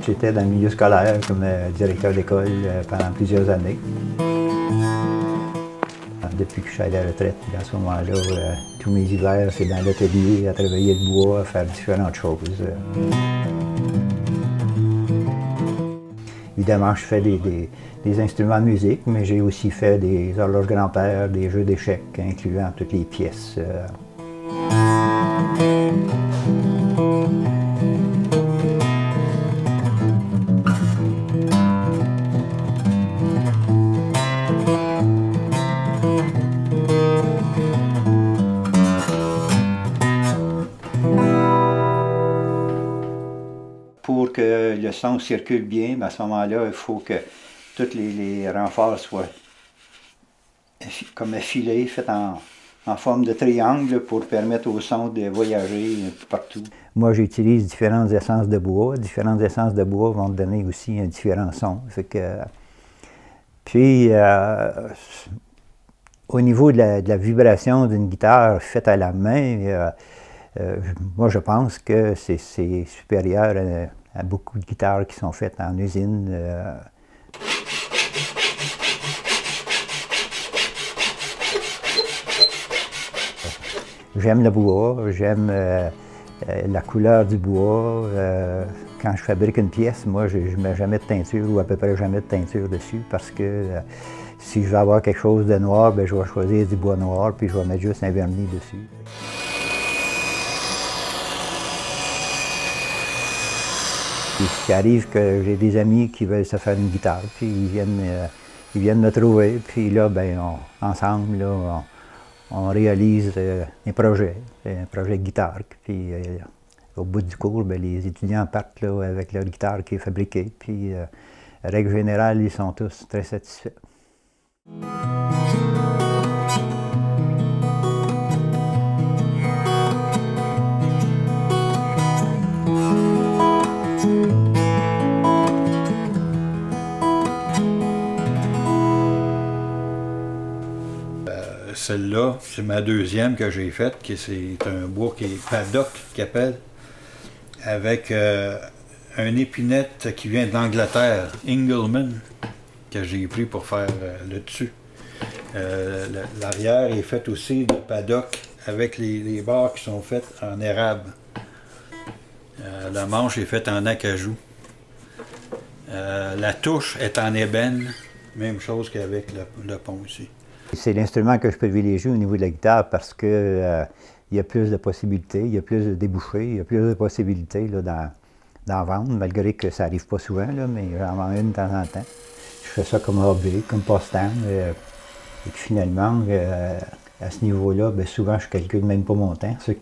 J'étais dans le milieu scolaire comme directeur d'école pendant plusieurs années. Depuis que je suis allé à la retraite, à ce moment-là, tous mes hivers, c'est dans l'atelier, à travailler le bois, à faire différentes choses. Évidemment, je fais des instruments de musique, mais j'ai aussi fait des horloges grand-père, des jeux d'échecs, incluant toutes les pièces. Pour que le son circule bien, à ce moment-là, il faut que tous les renforts soient comme affilés, faits en forme de triangle pour permettre au son de voyager partout. Moi, j'utilise différentes essences de bois. Différentes essences de bois vont donner aussi un différent son. Puis, au niveau de la vibration d'une guitare faite à la main, moi, je pense que c'est supérieur à beaucoup de guitares qui sont faites en usine. J'aime le bois, j'aime la couleur du bois. Quand je fabrique une pièce, moi, je ne mets jamais de teinture ou à peu près jamais de teinture dessus parce que si je veux avoir quelque chose de noir, bien, je vais choisir du bois noir puis je vais mettre juste un vernis dessus. Puis, ce qui arrive que j'ai des amis qui veulent se faire une guitare, puis ils viennent me trouver, puis là, ben, ensemble, là, on réalise un projet de guitare. Puis au bout du cours, ben, les étudiants partent là, avec leur guitare qui est fabriquée, puis règle générale, ils sont tous très satisfaits. Celle-là, c'est ma deuxième que j'ai faite, c'est un bois qui est paddock, qu'ils appellent, avec un épinette qui vient d'Angleterre, Engelmann, que j'ai pris pour faire le dessus. L'arrière est fait aussi de paddock avec les barres qui sont faites en érable. La manche est faite en acajou. La touche est en ébène, même chose qu'avec le pont ici. C'est l'instrument que je privilégie au niveau de la guitare parce que il y a plus de possibilités, il y a plus de débouchés, il y a plus de possibilités d'en vendre, malgré que ça n'arrive pas souvent, là, mais j'en vends une de temps en temps. Je fais ça comme hobby, comme passe-temps. Et puis finalement, à ce niveau-là, bien, souvent je calcule même pas mon temps. C'est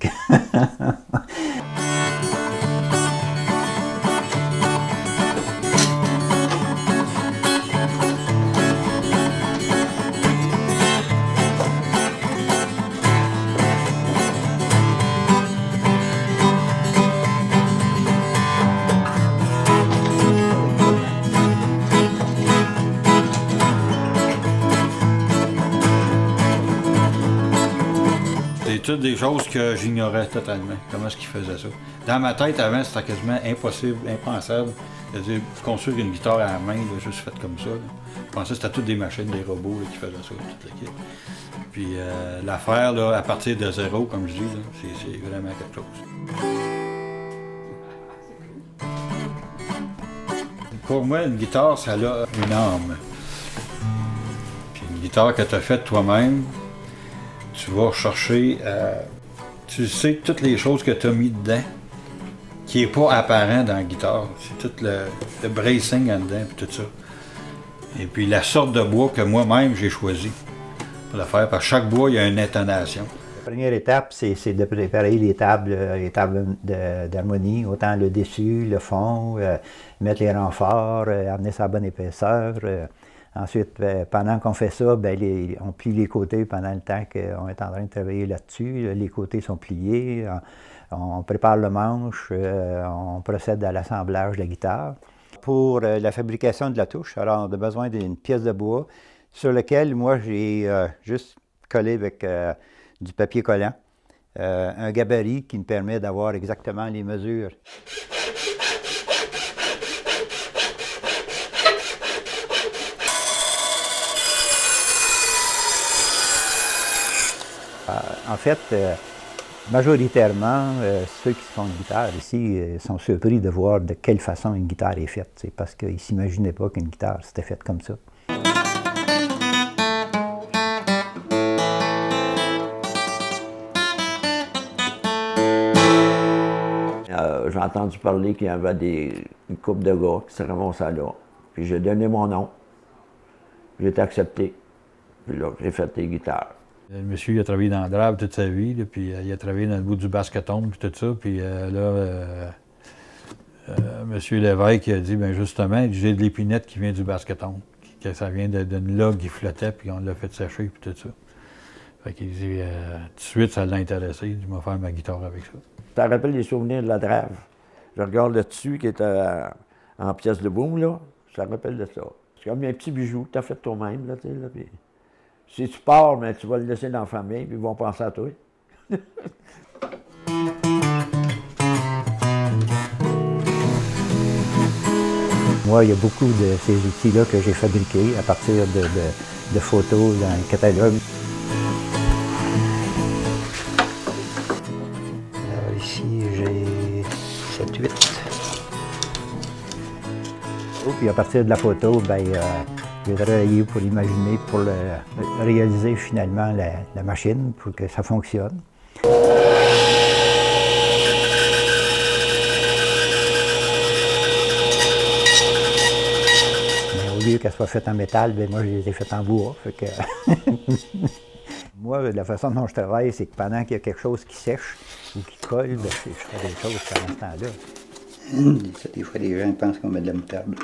toutes des choses que j'ignorais totalement. Comment est-ce qu'ils faisaient ça? Dans ma tête, avant, c'était quasiment impossible, impensable. C'est-à-dire, construire une guitare à la main, là, juste faite comme ça. Là. Je pensais que c'était toutes des machines, des robots là, qui faisaient ça, toute l'équipe. Puis l'affaire, là, à partir de zéro, comme je dis, c'est vraiment quelque chose. Pour moi, une guitare, ça a une âme. Puis une guitare que tu as faite toi-même, tu vas chercher, tu sais toutes les choses que tu as mis dedans, qui n'est pas apparent dans la guitare. C'est tout le bracing en dedans, puis tout ça. Et puis la sorte de bois que moi-même j'ai choisi pour le faire, parce que chaque bois, il y a une intonation. La première étape, c'est de préparer les tables d'harmonie, autant le dessus, le fond, mettre les renforts, amener sa bonne épaisseur. Ensuite, pendant qu'on fait ça, bien, on plie les côtés pendant le temps qu'on est en train de travailler là-dessus. Les côtés sont pliés, on prépare le manche, on procède à l'assemblage de la guitare. Pour la fabrication de la touche, alors on a besoin d'une pièce de bois sur laquelle moi j'ai juste collé avec du papier collant, un gabarit qui me permet d'avoir exactement les mesures. En fait, majoritairement, ceux qui font une guitare ici sont surpris de voir de quelle façon une guitare est faite, parce qu'ils ne s'imaginaient pas qu'une guitare c'était faite comme ça. J'ai entendu parler qu'il y avait une couple de gars qui se ramassaient là. Puis j'ai donné mon nom. J'ai été accepté. Puis là, j'ai fait des guitares. Le monsieur il a travaillé dans le drap toute sa vie, là, puis il a travaillé dans le bout du basketon, puis tout ça. Puis monsieur Lévesque a dit, bien justement, j'ai de l'épinette qui vient du basketon. Que ça vient d'une log qui flottait, puis on l'a fait sécher, puis tout ça. Fait qu'il dit, tout de suite, ça l'a intéressé. Il m'a fait ma guitare avec ça. Ça rappelle les souvenirs de la drave. Je regarde le dessus qui est en pièce de boom, là. Ça rappelle de ça. C'est comme un petit bijou que tu as fait toi-même, là, tu sais, là. Puis si tu pars, mais tu vas le laisser dans la famille, puis ils vont penser à toi. Moi, il y a beaucoup de ces outils-là que j'ai fabriqués à partir de photos dans le catalogue. Alors ici, j'ai 7-8. Puis à partir de la photo, ben, j'ai travaillé pour imaginer, pour réaliser finalement la machine pour que ça fonctionne. Mais au lieu qu'elle soit faite en métal, ben, moi je les ai faites en bois. Fait que moi, la façon dont je travaille, c'est que pendant qu'il y a quelque chose qui sèche ou qui colle, ben, je fais des choses pendant ce temps-là. Des fois, les gens pensent qu'on met de la moutarde.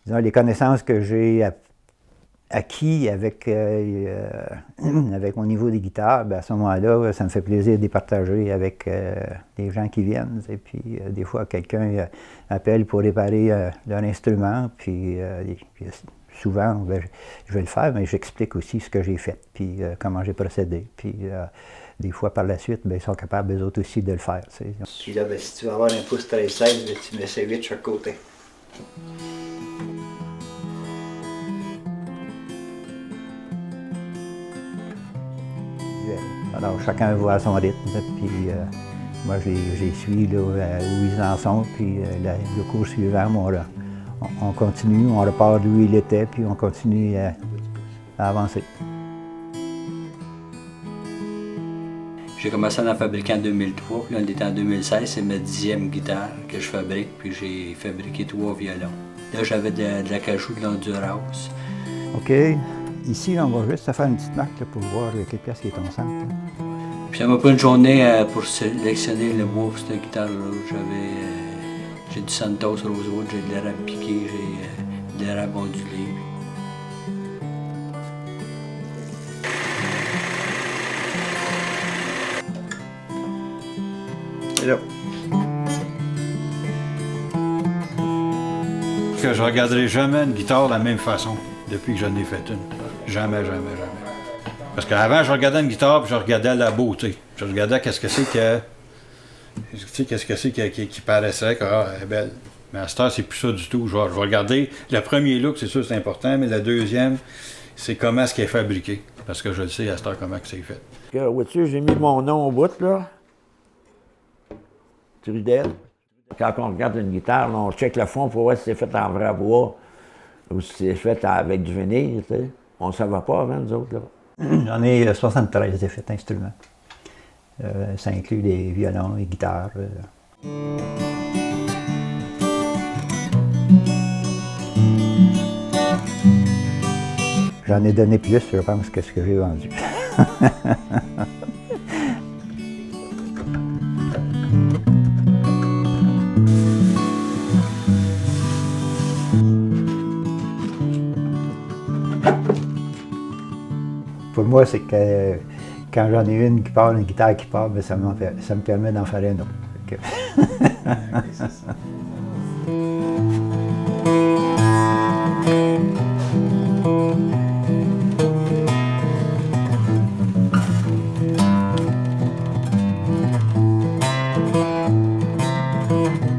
Disons, les connaissances que j'ai acquis avec mon niveau des guitares, bien, à ce moment-là, ça me fait plaisir de les partager avec les gens qui viennent. Et puis, des fois, quelqu'un appelle pour réparer leur instrument, puis souvent, ben, je vais le faire, mais j'explique aussi ce que j'ai fait, puis comment j'ai procédé. Puis, des fois, par la suite, bien, ils sont capables, eux autres aussi, de le faire. Puis là, ben, si tu veux avoir un pouce 13-16, tu mets C8 de chaque côté. Alors, chacun va à son rythme, puis moi, je les suis là, où ils en sont, puis le cours suivant, on continue, on repart d'où il était, puis on continue à avancer. J'ai commencé à en fabriquer en 2003, puis là, on était en 2016, c'est ma 10e guitare que je fabrique, puis j'ai fabriqué 3 violons. Là, j'avais de l'acajou, de l'endurance. OK. Ici, là, on va juste faire une petite marque là, pour voir quelle pièce qui est en centre. Puis ça m'a pris une journée pour sélectionner le bois pour cette guitare-là. J'ai du Santos Rosewood, j'ai de l'érable piqué, j'ai de l'érable ondulé. C'est là. Que je ne regarderai jamais une guitare de la même façon depuis que j'en ai fait une. Jamais, jamais, jamais. Parce qu'avant, je regardais une guitare et je regardais la beauté. Je regardais qu'est-ce que c'est que. Tu sais, qu'est-ce que c'est qui paraissait, qu'elle est belle. Mais à cette heure, c'est plus ça du tout. Je vais regarder le premier look, c'est sûr, c'est important, mais le deuxième, c'est comment est-ce qu'elle est fabriquée. Parce que je le sais à cette heure comment c'est fait. Vois-tu, j'ai mis mon nom au bout, là. Trudel. Quand on regarde une guitare, là, on check le fond pour voir si c'est fait en vrai bois ou si c'est fait avec du vinyle, tu sais. On ne savait pas avant, nous autres, là. J'en ai 73 effets d'instruments. Ça inclut les violons, les guitares. J'en ai donné plus, je pense, que ce que j'ai vendu. Pour moi, c'est que quand j'en ai une qui part, une guitare qui part, bien, ça me permet d'en faire une autre. toi.